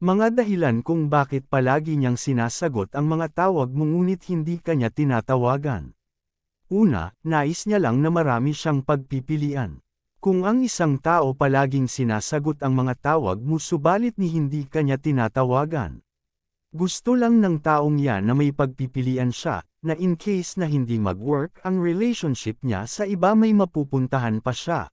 Mga dahilan kung bakit palagi niyang sinasagot ang mga tawag mo ngunit hindi kanya tinatawagan. Una, nais niya lang na marami siyang pagpipilian. Kung ang isang tao palaging sinasagot ang mga tawag mo subalit ni hindi kanya tinatawagan. Gusto lang ng taong yan na may pagpipilian siya, na in case na hindi mag-work ang relationship niya sa iba may mapupuntahan pa siya.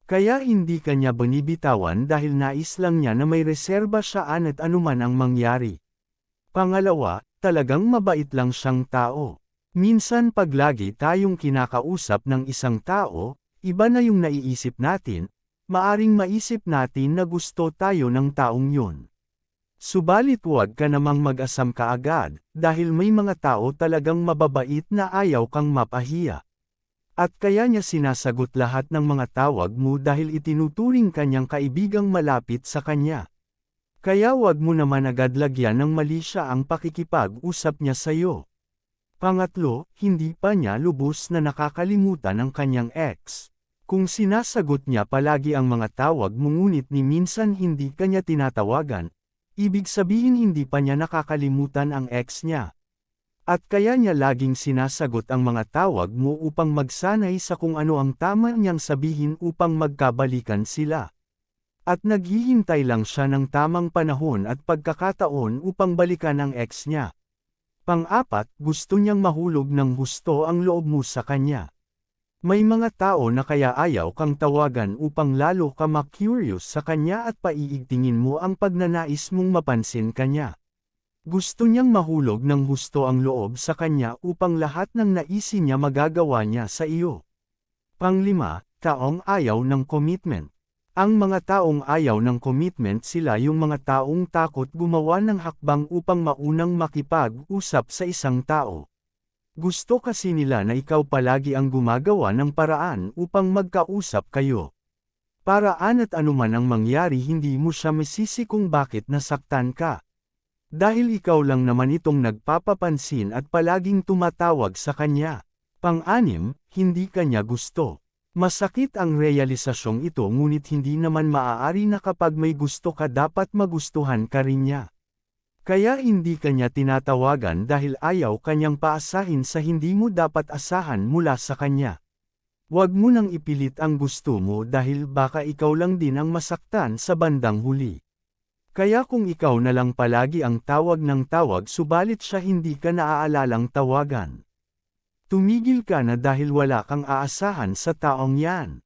Kaya hindi kanya binibitawan dahil nais lang niya na may reserba siya at anuman ang mangyari. Pangalawa, talagang mabait lang siyang tao. Minsan pag lagi tayong kinakausap ng isang tao, iba na yung naiisip natin, maaring maisip natin na gusto tayo ng taong yun. Subalit huwag ka namang mag-asam kaagad, dahil may mga tao talagang mababait na ayaw kang mapahiya. At kaya niya sinasagot lahat ng mga tawag mo dahil itinuturing kanyang kaibigang malapit sa kanya. Kaya wag mo naman agad lagyan ng mali siya ang pakikipag-usap niya sa'yo. Pangatlo, hindi pa niya lubos na nakakalimutan ang kanyang ex. Kung sinasagot niya palagi ang mga tawag mo ngunit ni minsan hindi kanya tinatawagan, ibig sabihin hindi pa niya nakakalimutan ang ex niya. At kaya niya laging sinasagot ang mga tawag mo upang magsanay sa kung ano ang tama niyang sabihin upang magkabalikan sila. At naghihintay lang siya ng tamang panahon at pagkakataon upang balikan ang ex niya. Pang-apat, gusto niyang mahulog ng husto ang loob mo sa kanya. May mga tao na kaya ayaw kang tawagan upang lalo ka ma-curious sa kanya at paiigtingin mo ang pagnanais mong mapansin kanya. Gusto niyang mahulog ng husto ang loob sa kanya upang lahat ng naisin niya magagawa niya sa iyo. Panglima, taong ayaw ng commitment. Ang mga taong ayaw ng commitment sila yung mga taong takot gumawa ng hakbang upang maunang makipag-usap sa isang tao. Gusto kasi nila na ikaw palagi ang gumagawa ng paraan upang magkausap kayo. Paraan at anuman ang mangyari hindi mo siya masisi kung bakit nasaktan ka. Dahil ikaw lang naman itong nagpapapansin at palaging tumatawag sa kanya. Pang-anim, hindi kanya gusto. Masakit ang realisasyong ito ngunit hindi naman maaari na kapag may gusto ka dapat magustuhan ka rin niya. Kaya hindi kanya tinatawagan dahil ayaw kanyang paasahin sa hindi mo dapat asahan mula sa kanya. Huwag mo nang ipilit ang gusto mo dahil baka ikaw lang din ang masaktan sa bandang huli. Kaya kung ikaw na lang palagi ang tawag ng tawag subalit siya hindi ka naaalalang tawagan. Tumigil ka na dahil wala kang aasahan sa taong yan.